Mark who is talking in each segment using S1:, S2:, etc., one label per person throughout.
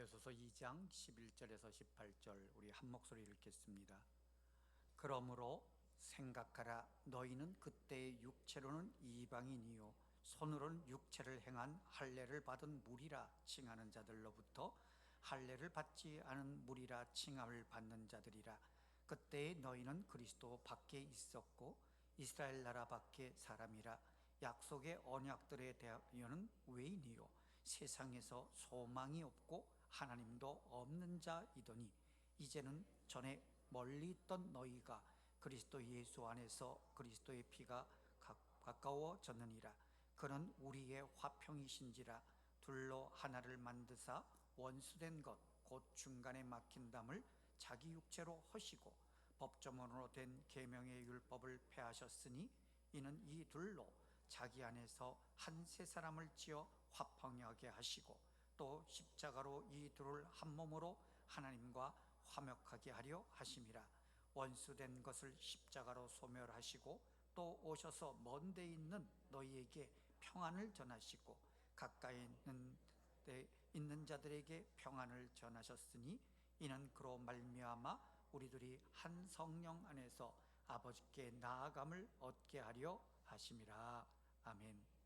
S1: 에베소서 2장 11절에서 18절 우리 한 목소리 읽겠습니다. 그러므로 생각하라. 너희는 그때의 육체로는 이방인이요 손으로는 육체를 행한 할례를 받은 무리라 칭하는 자들로부터 할례를 받지 않은 무리라 칭함을 받는 자들이라. 그때에 너희는 그리스도 밖에 있었고 이스라엘 나라 밖에 사람이라. 약속의 언약들에 대하여는 외인이요 세상에서 소망이 없고 하나님도 없는 자이더니 이제는 전에 멀리 있던 너희가 그리스도 예수 안에서 그리스도의 피가 가까워졌느니라. 그는 우리의 화평이신지라. 둘로 하나를 만드사 원수된 것 곧 중간에 막힌 담을 자기 육체로 허시고 법조문으로 된 계명의 율법을 폐하셨으니 이는 이 둘로 자기 안에서 한 세 사람을 지어 화평하게 하시고 또 십자가로 이 둘을 한 몸으로 하나님과 화목하게 하려 하심이라. 원수된 것을 십자가로 소멸하시고 또 오셔서 먼 데 있는 너희에게 평안을 전하시고 가까이 있는 자들에게 평안을 전하셨으니 이는 그로 말미암아 우리들이 한 성령 안에서 아버지께 나아감을 얻게 하려 하심이라. 아멘.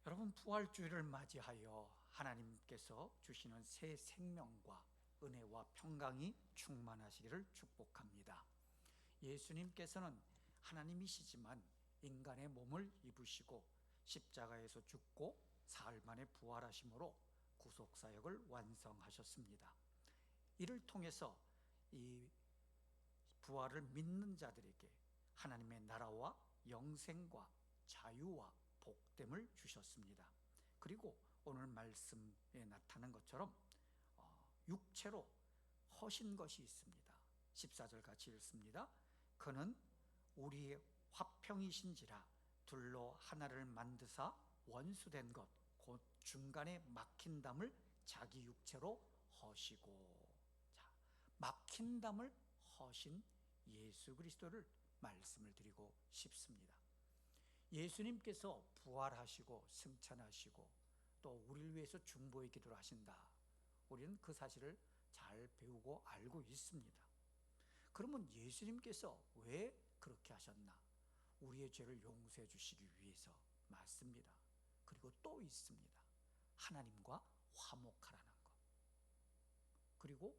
S1: 여러분, 부활주일을 맞이하여 하나님께서 주시는 새 생명과 은혜와 평강이 충만하시기를 축복합니다. 예수님께서는 하나님이시지만 인간의 몸을 입으시고 십자가에서 죽고 사흘 만에 부활하심으로 구속사역을 완성하셨습니다. 이를 통해서 이 부활을 믿는 자들에게 하나님의 나라와 영생과 자유와 복됨을 주셨습니다. 그리고 오늘 말씀에 나타난 것처럼 육체로 허신 것이 있습니다. 14절 같이 읽습니다. 그는 우리의 화평이신지라. 둘로 하나를 만드사 원수된 것 곧 중간에 막힌 담을 자기 육체로 허시고. 자, 막힌 담을 허신 예수 그리스도를 말씀을 드리고 싶습니다. 예수님께서 부활하시고 승천하시고 또 우리를 위해서 중보의 기도를 하신다. 우리는 그 사실을 잘 배우고 알고 있습니다. 그러면 예수님께서 왜 그렇게 하셨나? 우리의 죄를 용서해 주시기 위해서 맞습니다. 그리고 또 있습니다. 하나님과 화목하라는 것. 그리고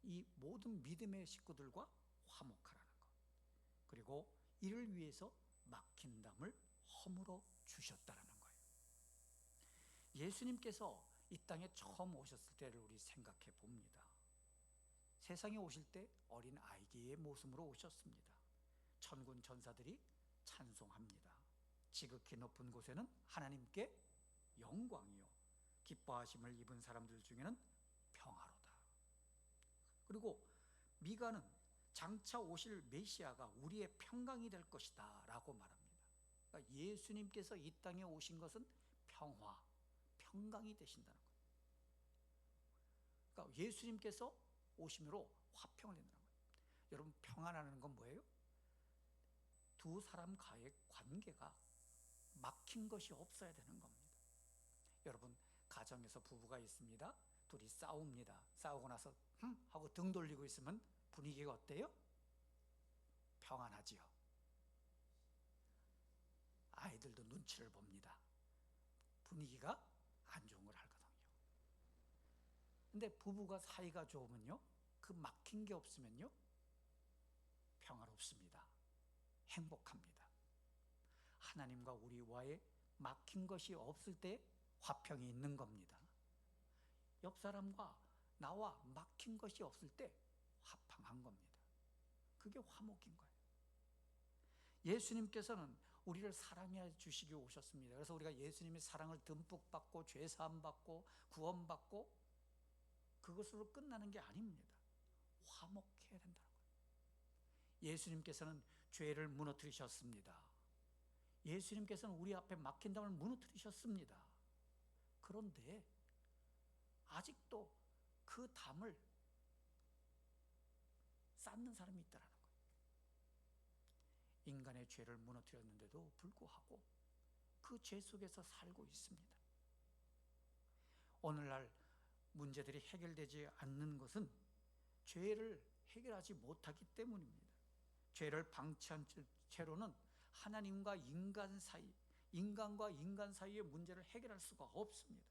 S1: 이 모든 믿음의 식구들과 화목하라는 것. 그리고 이를 위해서 막힌 담을 허물어 주셨다는 거예요. 예수님께서 이 땅에 처음 오셨을 때를 우리 생각해 봅니다. 세상에 오실 때 어린 아이의 모습으로 오셨습니다. 천군 천사들이 찬송합니다. 지극히 높은 곳에는 하나님께 영광이요 기뻐하심을 입은 사람들 중에는 평화로다. 그리고 미가는 장차 오실 메시아가 우리의 평강이 될 것이다 라고 말합니다. 그러니까 예수님께서 이 땅에 오신 것은 평화, 평강이 되신다는 거예요. 그러니까 예수님께서 오심으로 화평을 내는 거예요. 여러분, 평안하는 건 뭐예요? 두 사람과의 관계가 막힌 것이 없어야 되는 겁니다. 여러분, 가정에서 부부가 있습니다. 둘이 싸웁니다. 싸우고 나서 하고 등 돌리고 있으면 분위기가 어때요? 평안하지요. 아이들도 눈치를 봅니다. 분위기가 안 좋은 걸 알거든요. 근데 부부가 사이가 좋으면요, 그 막힌 게 없으면요, 평화롭습니다. 행복합니다. 하나님과 우리와의 막힌 것이 없을 때 화평이 있는 겁니다. 옆 사람과 나와 막힌 것이 없을 때 화평한 겁니다. 그게 화목인 거예요. 예수님께서는 우리를 사랑해 주시기 오셨습니다. 그래서 우리가 예수님의 사랑을 듬뿍 받고 죄사함 받고 구원받고 그것으로 끝나는 게 아닙니다. 화목해야 된다는 거예요. 예수님께서는 죄를 무너뜨리셨습니다. 예수님께서는 우리 앞에 막힌 담을 무너뜨리셨습니다. 그런데 아직도 그 담을 쌓는 사람이 있다는 거예요. 인간의 죄를 무너뜨렸는데도 불구하고 그 죄 속에서 살고 있습니다. 오늘날 문제들이 해결되지 않는 것은 죄를 해결하지 못하기 때문입니다. 죄를 방치한 채로는 하나님과 인간 사이, 인간과 인간 사이의 문제를 해결할 수가 없습니다.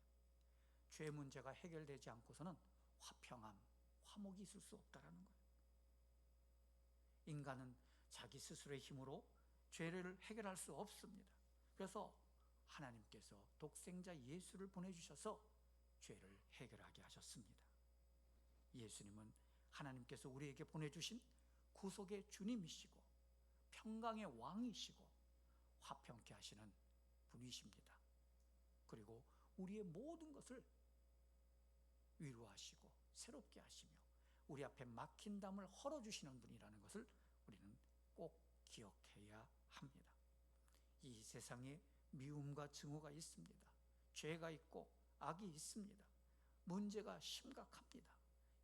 S1: 죄 문제가 해결되지 않고서는 화평함, 화목이 있을 수 없다는 거예요. 인간은 자기 스스로의 힘으로 죄를 해결할 수 없습니다. 그래서 하나님께서 독생자 예수를 보내주셔서 죄를 해결하게 하셨습니다. 예수님은 하나님께서 우리에게 보내주신 구속의 주님이시고 평강의 왕이시고 화평케 하시는 분이십니다. 그리고 우리의 모든 것을 위로하시고 새롭게 하시며 우리 앞에 막힌 담을 헐어주시는 분이라는 것을 우리는 꼭 기억해야 합니다. 이 세상에 미움과 증오가 있습니다. 죄가 있고 악이 있습니다. 문제가 심각합니다.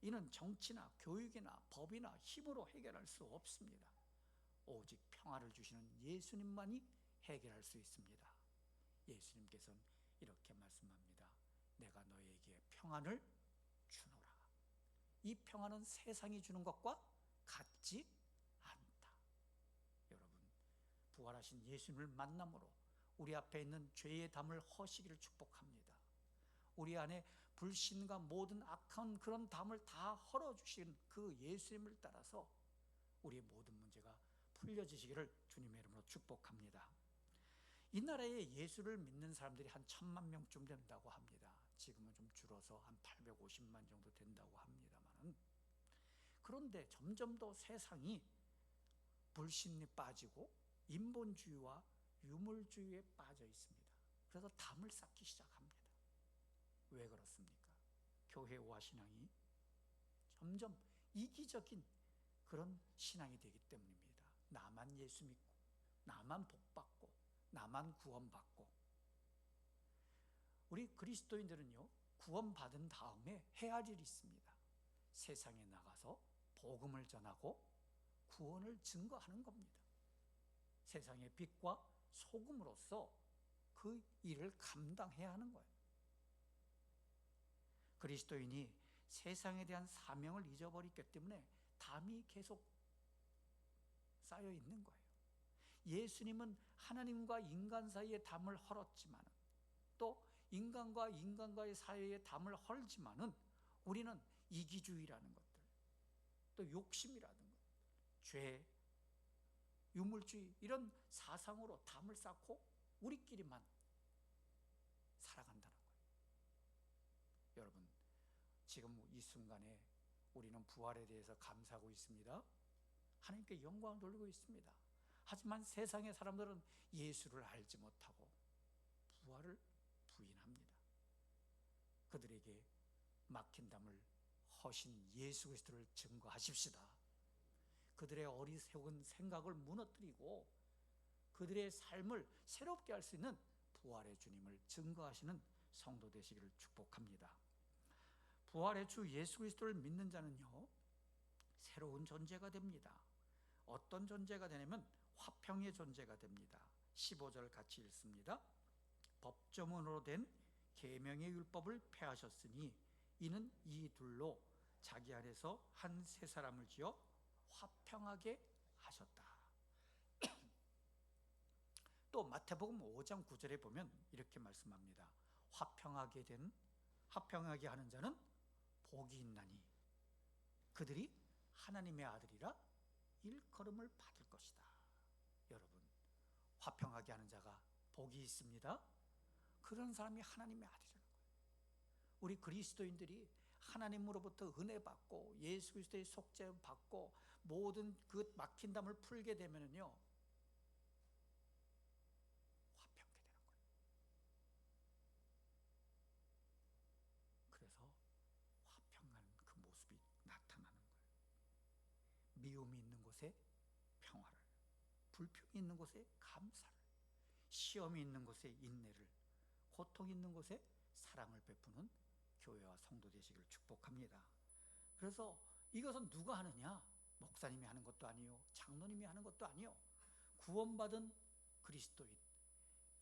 S1: 이는 정치나 교육이나 법이나 힘으로 해결할 수 없습니다. 오직 평화를 주시는 예수님만이 해결할 수 있습니다. 예수님께서는 이렇게 말씀합니다. 내가 너에게 평안을 주노라. 이 평안은 세상이 주는 것과 같지 않다. 여러분, 부활하신 예수님을 만남으로 우리 앞에 있는 죄의 담을 허시기를 축복합니다. 우리 안에 불신과 모든 악한 그런 담을 다 헐어주신 그 예수님을 따라서 우리의 모든 문제가 풀려지시기를 주님의 이름으로 축복합니다. 이 나라에 예수를 믿는 사람들이 한 1,000만 명쯤 된다고 합니다. 지금은 좀 줄어서 한 850만 정도 된다고 합니다만, 그런데 점점 더 세상이 불신이 빠지고 인본주의와 유물주의에 빠져 있습니다. 그래서 담을 쌓기 시작합니다. 왜 그렇습니까? 교회와 신앙이 점점 이기적인 그런 신앙이 되기 때문입니다. 나만 예수 믿고, 나만 복받고, 나만 구원받고. 우리 그리스도인들은요, 구원받은 다음에 해야 할 일이 있습니다. 세상에 나가서 복음을 전하고 구원을 증거하는 겁니다. 세상의 빛과 소금으로서 그 일을 감당해야 하는 거예요. 그리스도인이 세상에 대한 사명을 잊어버렸기 때문에 담이 계속 쌓여 있는 거예요. 예수님은 하나님과 인간 사이의 담을 헐었지만, 또 인간과 인간과의 사이의 담을 헐지만은 우리는 이기주의라는 것들, 또 욕심이라는 것, 죄, 유물주의 이런 사상으로 담을 쌓고 우리끼리만 살아간다는 거예요. 여러분, 지금 이 순간에 우리는 부활에 대해서 감사하고 있습니다. 하나님께 영광을 돌리고 있습니다. 하지만 세상의 사람들은 예수를 알지 못하고 부활을 부인합니다. 그들에게 막힌 담을 허신 예수 그리스도를 증거하십시다. 그들의 어리석은 생각을 무너뜨리고 그들의 삶을 새롭게 할 수 있는 부활의 주님을 증거하시는 성도 되시기를 축복합니다. 부활의 주 예수 그리스도를 믿는 자는요, 새로운 존재가 됩니다. 어떤 존재가 되냐면 화평의 존재가 됩니다. 15절 같이 읽습니다. 법조문으로 된 계명의 율법을 폐하셨으니 이는 이 둘로 자기 안에서 한 새 사람을 지어 화평하게 하셨다. 또 마태복음 5장 9절에 보면 이렇게 말씀합니다. 화평하게 하는 자는 복이 있나니 그들이 하나님의 아들이라 일컬음을 받을 것이다. 여러분, 화평하게 하는 자가 복이 있습니다. 그런 사람이 하나님의 아들이라는 거예요. 우리 그리스도인들이 하나님으로부터 은혜 받고 예수 그리스도의 속죄 받고 모든 그 막힌 담을 풀게 되면은요, 화평케 되는 거예요. 그래서 화평한 그 모습이 나타나는 거예요. 미움이 있는 곳에 평화를, 불평이 있는 곳에 감사를, 시험이 있는 곳에 인내를, 고통이 있는 곳에 사랑을 베푸는 교회와 성도 되시기를 축복합니다. 그래서 이것은 누가 하느냐? 목사님이 하는 것도 아니요, 장로님이 하는 것도 아니요, 구원받은 그리스도인,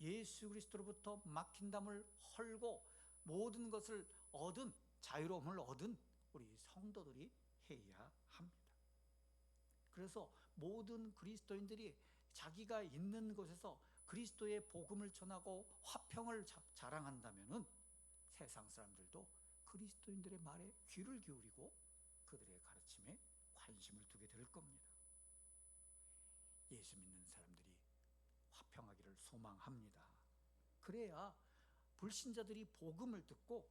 S1: 예수 그리스도로부터 막힌 담을 헐고 모든 것을 얻은, 자유로움을 얻은 우리 성도들이 해야 합니다. 그래서 모든 그리스도인들이 자기가 있는 곳에서 그리스도의 복음을 전하고 화평을 자랑한다면은 세상 사람들도 그리스도인들의 말에 귀를 기울이고 그들의 가르침에 관심을 두게 될 겁니다. 예수 믿는 사람들이 화평하기를 소망합니다. 그래야 불신자들이 복음을 듣고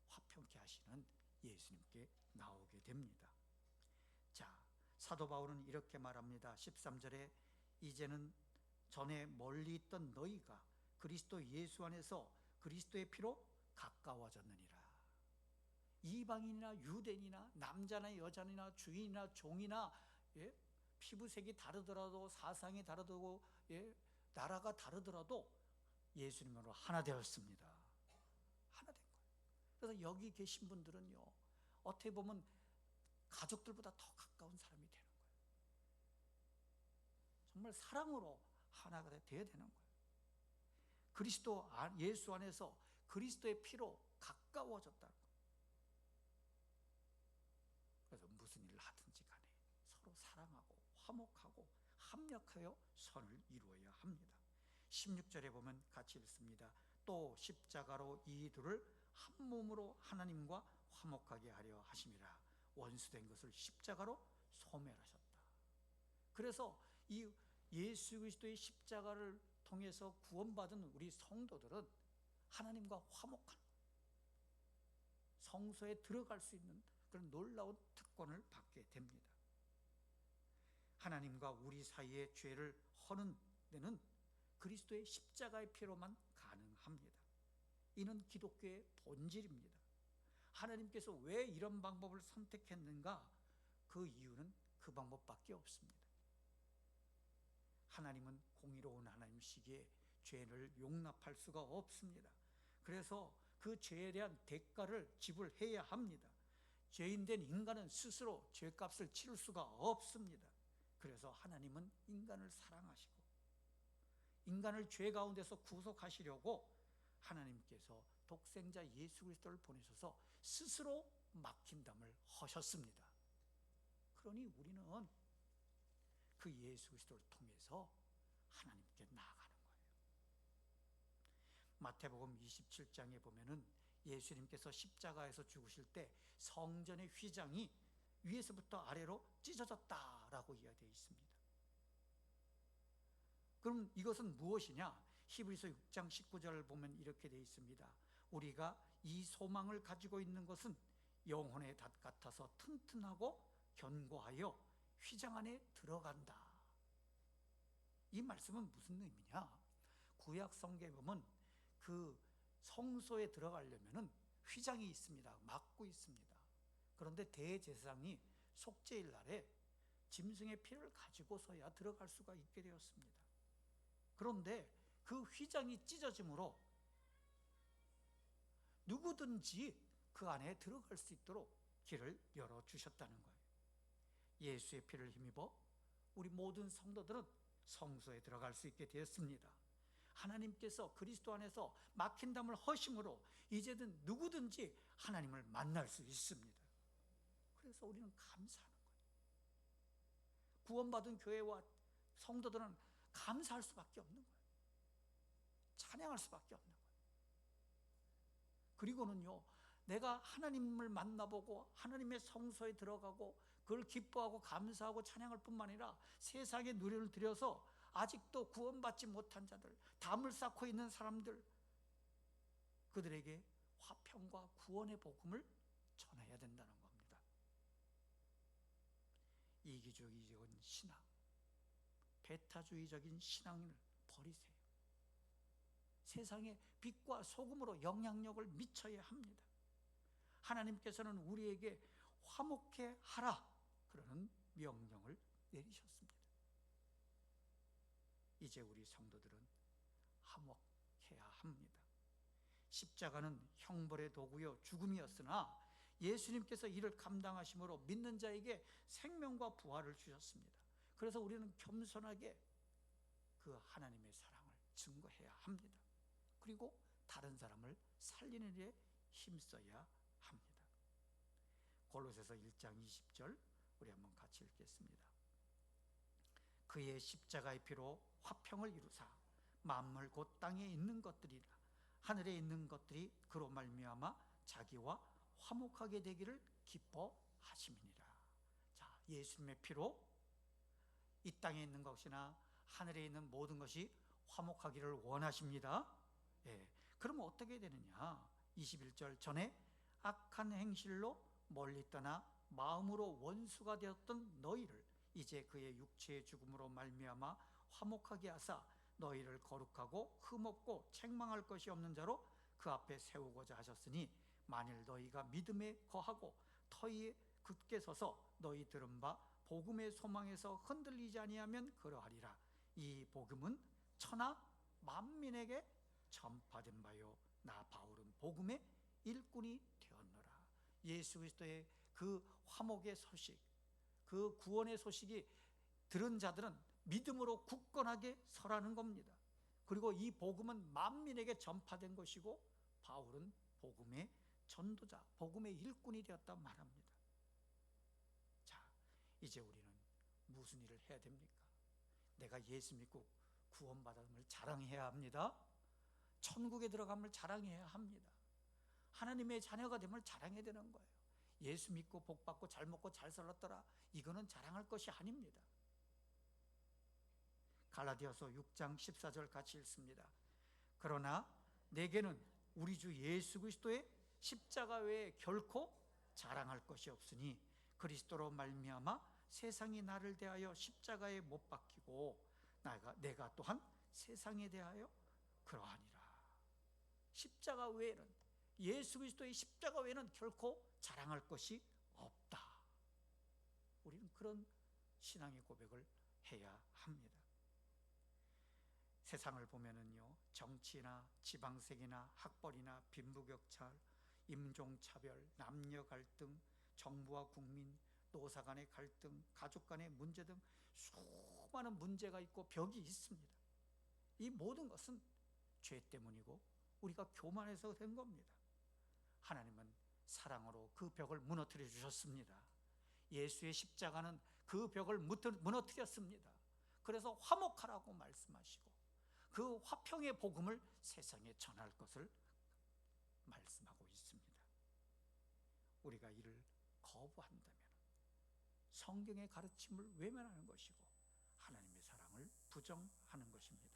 S1: 화평케 하시는 예수님께 나오게 됩니다. 자, 사도 바울은 이렇게 말합니다. 13절에 이제는 전에 멀리 있던 너희가 그리스도 예수 안에서 그리스도의 피로 가까워졌느니라. 이방인이나 유대인이나 남자나 여자나 주인이나 종이나, 예? 피부색이 다르더라도, 사상이 다르고, 예? 나라가 다르더라도 예수님으로 하나 되었습니다. 하나 된 거예요. 그래서 여기 계신 분들은요, 어떻게 보면 가족들보다 더 가까운 사람이 되는 거예요. 정말 사랑으로 하나가 되어야 되는 거예요. 그리스도 예수 안에서 그리스도의 피로 가까워졌다는 거예요. 그래서 무슨 일을 하든지 간에 서로 사랑하고 화목하고 합력하여 선을 이루어야 합니다. 16절에 보면 같이 읽습니다. 또 십자가로 이 둘을 한 몸으로 하나님과 화목하게 하려 하심이라. 원수된 것을 십자가로 소멸하셨다. 그래서 이 예수 그리스도의 십자가를 통해서 구원받은 우리 성도들은 하나님과 화목한 성소에 들어갈 수 있는 그런 놀라운 특권을 받게 됩니다. 하나님과 우리 사이의 죄를 허는 데는 그리스도의 십자가의 피로만 가능합니다. 이는 기독교의 본질입니다. 하나님께서 왜 이런 방법을 선택했는가? 그 이유는 그 방법밖에 없습니다. 하나님은 공의로운 하나님이시기에 죄를 용납할 수가 없습니다. 그래서 그 죄에 대한 대가를 지불해야 합니다. 죄인된 인간은 스스로 죄값을 치를 수가 없습니다. 그래서 하나님은 인간을 사랑하시고 인간을 죄 가운데서 구속하시려고 하나님께서 독생자 예수 그리스도를 보내셔서 스스로 막힌 담을 허셨습니다. 그러니 우리는 그 예수 그리스도를 통해서 하나님께 나아가는 거예요. 마태복음 27장에 보면은 예수님께서 십자가에서 죽으실 때 성전의 휘장이 위에서부터 아래로 찢어졌다라고 이야기되어 있습니다. 그럼 이것은 무엇이냐? 히브리서 6장 19절을 보면 이렇게 되어 있습니다. 우리가 이 소망을 가지고 있는 것은 영혼의 닷 같아서 튼튼하고 견고하여 휘장 안에 들어간다. 이 말씀은 무슨 의미냐? 구약 성경에 보면 그 성소에 들어가려면은 휘장이 있습니다. 막고 있습니다. 그런데 대제사장이 속죄일 날에 짐승의 피를 가지고서야 들어갈 수가 있게 되었습니다. 그런데 그 휘장이 찢어짐으로 누구든지 그 안에 들어갈 수 있도록 길을 열어주셨다는 거예요. 예수의 피를 힘입어 우리 모든 성도들은 성소에 들어갈 수 있게 되었습니다. 하나님께서 그리스도 안에서 막힌 담을 허심으로 이제는 누구든지 하나님을 만날 수 있습니다. 그래서 우리는 감사하는 거예요. 구원받은 교회와 성도들은 감사할 수밖에 없는 거예요. 찬양할 수밖에 없는 거예요. 그리고는요, 내가 하나님을 만나보고 하나님의 성소에 들어가고 그걸 기뻐하고 감사하고 찬양할 뿐만 아니라 세상의 누리를 들여서 아직도 구원받지 못한 자들, 담을 쌓고 있는 사람들, 그들에게 화평과 구원의 복음을 전해야 된다는 겁니다. 이기주의적인 신앙, 배타주의적인 신앙을 버리세요. 세상에 빛과 소금으로 영향력을 미쳐야 합니다. 하나님께서는 우리에게 화목해 하라 그러는 명령을 내리셨습니다. 이제 우리 성도들은 화목해야 합니다. 십자가는 형벌의 도구요 죽음이었으나 예수님께서 이를 감당하심으로 믿는 자에게 생명과 부활을 주셨습니다. 그래서 우리는 겸손하게 그 하나님의 사랑을 증거해야 합니다. 그리고 다른 사람을 살리는 일에 힘써야 합니다. 골로새서 1장 20절 우리 한번 같이 읽겠습니다. 그의 십자가의 피로 화평을 이루사 만물 곧 땅에 있는 것들이나 하늘에 있는 것들이 그로 말미암아 자기와 화목하게 되기를 기뻐하심이니라. 자, 예수님의 피로 이 땅에 있는 것이나 하늘에 있는 모든 것이 화목하기를 원하십니다. 예. 그러면 어떻게 되느냐? 21절 전에 악한 행실로 멀리 떠나 마음으로 원수가 되었던 너희를 이제 그의 육체의 죽음으로 말미암아 화목하게 하사 너희를 거룩하고 흠없고 책망할 것이 없는 자로 그 앞에 세우고자 하셨으니 만일 너희가 믿음에 거하고 터위에 굳게 서서 너희 들은 바 복음의 소망에서 흔들리지 아니하면 그러하리라. 이 복음은 천하 만민에게 전파된 바요 나 바울은 복음의 일꾼이 되었노라. 예수 그리스도의 그 화목의 소식, 그 구원의 소식이 들은 자들은 믿음으로 굳건하게 서라는 겁니다. 그리고 이 복음은 만민에게 전파된 것이고 바울은 복음의 전도자, 복음의 일꾼이 되었다 말합니다. 자, 이제 우리는 무슨 일을 해야 됩니까? 내가 예수 믿고 구원받음을 자랑해야 합니다. 천국에 들어감을 자랑해야 합니다. 하나님의 자녀가 됨을 자랑해야 되는 거예요. 예수 믿고 복 받고 잘 먹고 잘 살았더라, 이거는 자랑할 것이 아닙니다. 갈라디아서 6장 14절 같이 읽습니다. 그러나 내게는 우리 주 예수 그리스도의 십자가 외에 결코 자랑할 것이 없으니 그리스도로 말미암아 세상이 나를 대하여 십자가에 못 박히고 내가 또한 세상에 대하여 그러하니라. 십자가 외에는, 예수 그리스도의 십자가 외에는 결코 자랑할 것이 없다. 우리는 그런 신앙의 고백을 해야 합니다. 세상을 보면은요, 정치나 지방색이나 학벌이나 빈부격차, 인종차별, 남녀 갈등, 정부와 국민, 노사 간의 갈등, 가족 간의 문제 등 수많은 문제가 있고 벽이 있습니다. 이 모든 것은 죄 때문이고 우리가 교만해서 된 겁니다. 하나님은 사랑으로 그 벽을 무너뜨려 주셨습니다. 예수의 십자가는 그 벽을 무너뜨렸습니다. 그래서 화목하라고 말씀하시고 그 화평의 복음을 세상에 전할 것을 말씀하고 있습니다. 우리가 이를 거부한다면 성경의 가르침을 외면하는 것이고 하나님의 사랑을 부정하는 것입니다.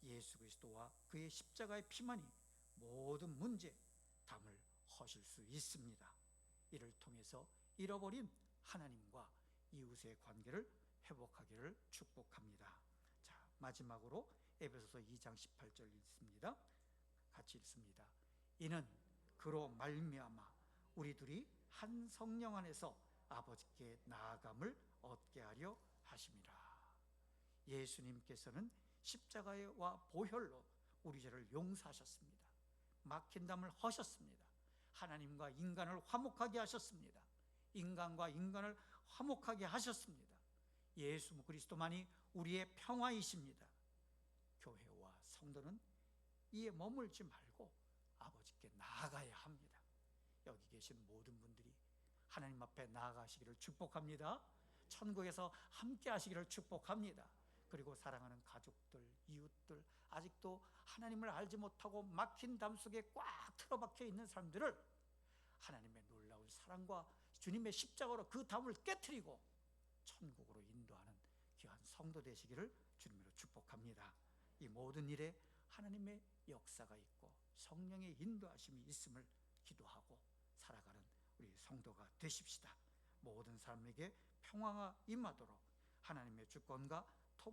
S1: 예수 그리스도와 그의 십자가의 피만이 모든 문제 담을 허실 수 있습니다. 이를 통해서 잃어버린 하나님과 이웃의 관계를 회복하기를 축복합니다. 자, 마지막으로 에베소서 2장 18절 읽습니다. 같이 읽습니다. 이는 그로 말미암아 우리들이 한 성령 안에서 아버지께 나아감을 얻게 하려 하심이라. 예수님께서는 십자가와 보혈로 우리 죄를 용서하셨습니다. 막힌 담을 허셨습니다. 하나님과 인간을 화목하게 하셨습니다. 인간과 인간을 화목하게 하셨습니다. 예수 그리스도만이 우리의 평화이십니다. 교회와 성도는 이에 머물지 말고 아버지께 나아가야 합니다. 여기 계신 모든 분들이 하나님 앞에 나아가시기를 축복합니다. 천국에서 함께 하시기를 축복합니다. 그리고 사랑하는 가족들, 이웃들, 아직도 하나님을 알지 못하고 막힌 담 속에 꽉 틀어박혀 있는 사람들을 하나님의 놀라운 사랑과 주님의 십자가로 그 담을 깨트리고 천국으로 인도하는 귀한 성도 되시기를 주님으로 축복합니다. 이 모든 일에 하나님의 역사가 있고 성령의 인도하심이 있음을 기도하고 살아가는 우리 성도가 되십시다. 모든 사람에게 평화가 임하도록 하나님의 주권과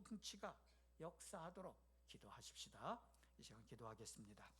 S1: 통치가 역사하도록 기도하십시다. 이 시간 기도하겠습니다.